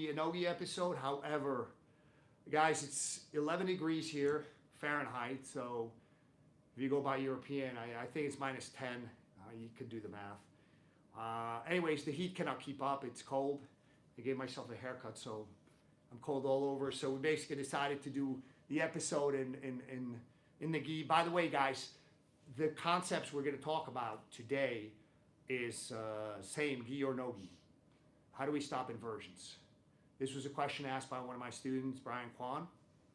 be a NoGi episode. However, guys, it's 11 degrees here, Fahrenheit. So if you go by European, I think it's minus 10. You could do the math. Anyways, the heat cannot keep up. It's cold. I gave myself a haircut, so I'm cold all over. So we basically decided to do the episode in the gi. By the way, guys, the concepts we're going to talk about today is same gi or no gi. How do we stop inversions? This was a question asked by one of my students, Brian Kwan.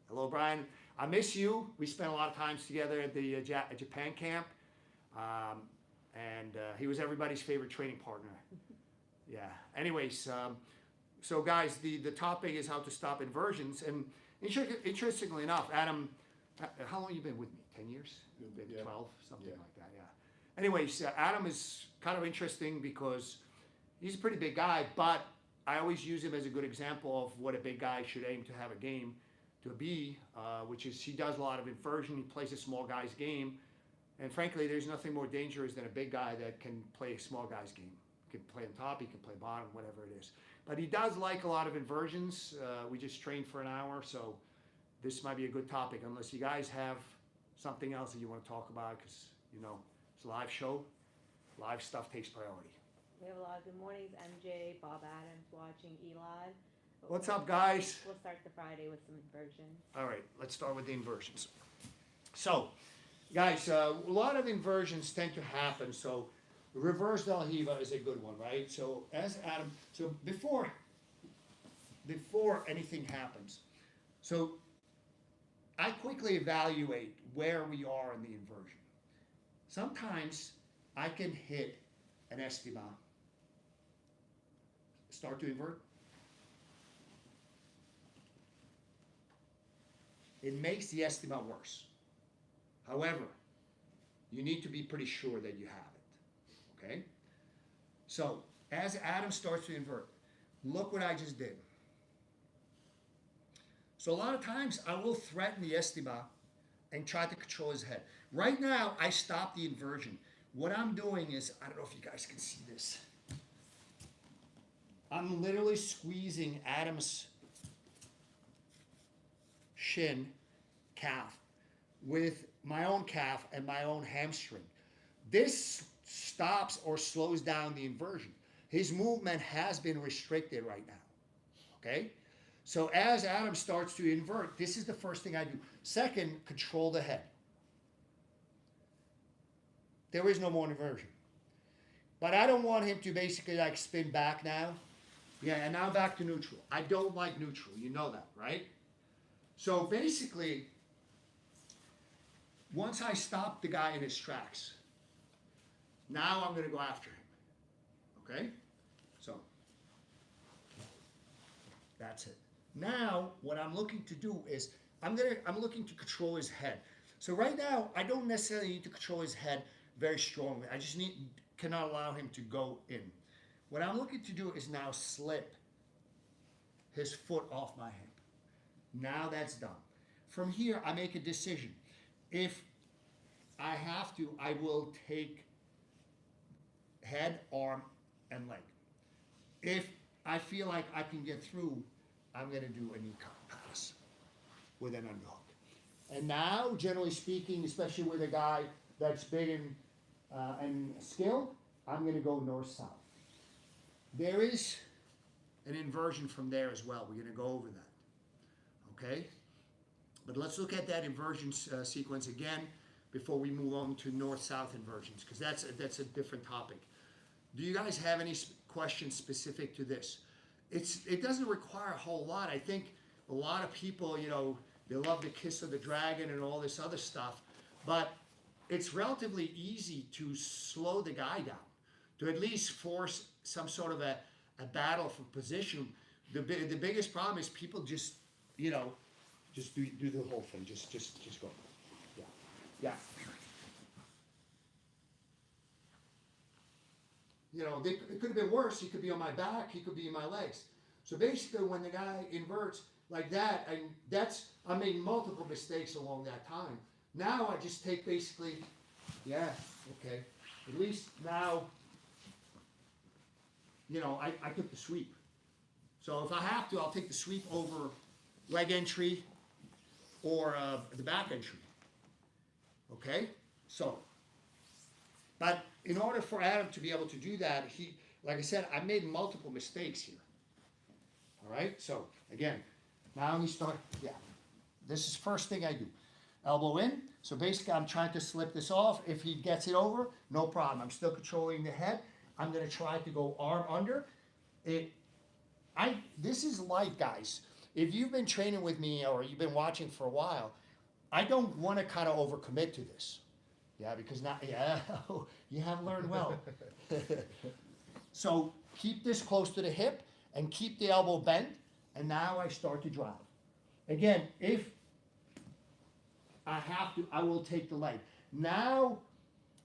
Hello, Brian. I miss you. We spent a lot of times together at the Japan camp. And he was everybody's favorite training partner. Yeah. Anyways, so guys, the topic is how to stop inversions. And interestingly enough, Adam, how long have you been with me? 10 years? Maybe 12, something like that, yeah. Anyways, Adam is kind of interesting because he's a pretty big guy, but I always use him as a good example of what a big guy should aim to have a game to be, which is he does a lot of inversion. He plays a small guy's game. And frankly, there's nothing more dangerous than a big guy that can play a small guy's game. He can play on top, he can play bottom, whatever it is. But he does like a lot of inversions. We just trained for an hour, so this might be a good topic, unless you guys have something else that you want to talk about, because, you know, it's a live show. Live stuff takes priority. We have a lot of good mornings. MJ, Bob Adams watching Eli. What's up, guys? We'll start the Friday with some inversions. All right, let's start with the inversions. So, guys, a lot of inversions tend to happen. So, reverse del Riva is a good one, right? So, as Adam, so before anything happens, so I quickly evaluate where we are in the inversion. Sometimes I can hit an Estima, start to invert. It makes the Estima worse. However, you need to be pretty sure that you have it, okay? So, as Adam starts to invert, look what I just did. So a lot of times I will threaten the Estima and try to control his head. Right now, I stopped the inversion. What I'm doing is, I don't know if you guys can see this. I'm literally squeezing Adam's shin calf with my own calf and my own hamstring. This stops or slows down the inversion. His movement has been restricted right now, okay? So as Adam starts to invert, this is the first thing I do. Second, control the head. There is no more inversion. But I don't want him to basically like spin back now. Yeah, and now back to neutral. I don't like neutral, you know that, right? So basically, once I stop the guy in his tracks, now I'm going to go after him. Okay? So, that's it. Now, what I'm looking to do is, I'm looking to control his head. So right now, I don't necessarily need to control his head very strongly. I just cannot allow him to go in. What I'm looking to do is now slip his foot off my hip. Now that's done. From here, I make a decision. If I have to, I will take head, arm, and leg. If I feel like I can get through, I'm going to do a knee pass with an underhook. And now, generally speaking, especially with a guy that's big and skilled, I'm going to go north-south. There is an inversion from there as well. We're going to go over that. Okay? But let's look at that inversion sequence again before we move on to north-south inversions, because that's a different topic. Do you guys have any questions specific to this? It doesn't require a whole lot. I think a lot of people, you know, they love the kiss of the dragon and all this other stuff, but it's relatively easy to slow the guy down, to at least force some sort of a battle for position. The biggest problem is people just, you know, just do the whole thing. Just go. Yeah. Yeah. You know, it could have been worse. He could be on my back. He could be in my legs. So basically, when the guy inverts like that, I made multiple mistakes along that time. Now I just take basically, yeah, okay. At least now, you know, I took the sweep. So if I have to, I'll take the sweep over leg entry or the back entry. Okay? So, but in order for Adam to be able to do that, like I said, I made multiple mistakes here. All right? So, again, now we start, this is first thing I do. Elbow in. So basically, I'm trying to slip this off. If he gets it over, no problem. I'm still controlling the head. I'm going to try to go arm under. This is light, guys. If you've been training with me or you've been watching for a while, I don't want to kind of overcommit to this. Yeah, because now, you have learned well. So keep this close to the hip and keep the elbow bent. And now I start to drive. Again, if I have to, I will take the leg. Now,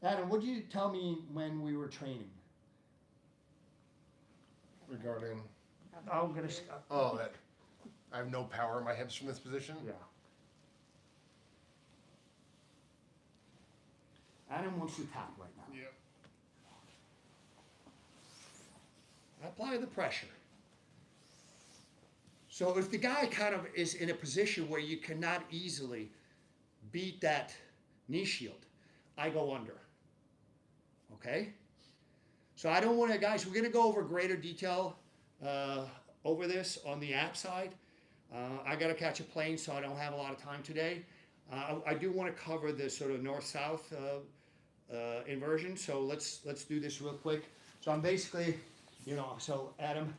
Adam, what did you tell me when we were training? Regarding, I'm gonna. that I have no power in my hips from this position. Yeah. Adam wants to tap right now. Yeah. Apply the pressure. So if the guy kind of is in a position where you cannot easily beat that knee shield, I go under. Okay? So I don't want to, guys, we're going to go over greater detail over this on the app side. I got to catch a plane, so I don't have a lot of time today. I do want to cover the sort of north-south inversion, so let's do this real quick. So I'm basically, so Adam,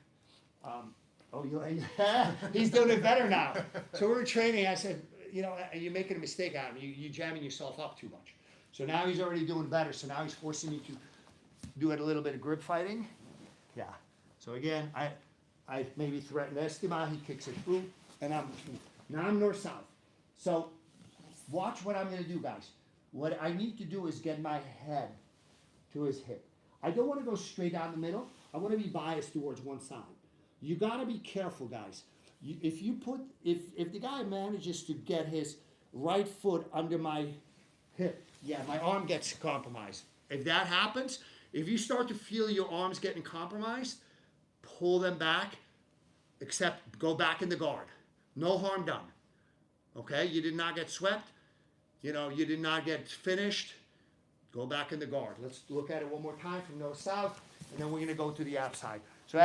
he's doing it better now. So we were training. I said, you're making a mistake, Adam. You're jamming yourself up too much. So now he's already doing better. So now he's forcing me to do it a little bit of grip fighting. Yeah. So again, I maybe threaten Estima. He kicks it through, and now I'm north-south. So watch what I'm going to do, guys. What I need to do is get my head to his hip. I don't want to go straight down the middle. I want to be biased towards one side. You got to be careful, guys. If the guy manages to get his right foot under my hip, my arm gets compromised. If that happens, if you start to feel your arms getting compromised, pull them back, except go back in the guard. No harm done. Okay? You did not get swept. You did not get finished. Go back in the guard. Let's look at it one more time from north-south, and then we're going to go to the app side. So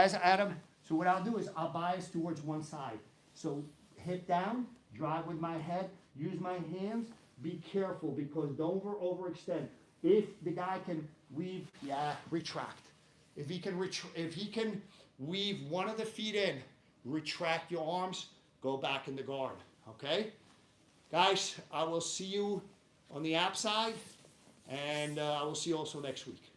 so what I'll do is I'll bias towards one side. So hip down, drive with my head, use my hands. Be careful because don't overextend. If the guy can weave, retract. If he can weave one of the feet in, retract your arms, go back in the guard. Okay? Guys, I will see you on the app side, and I will see you also next week.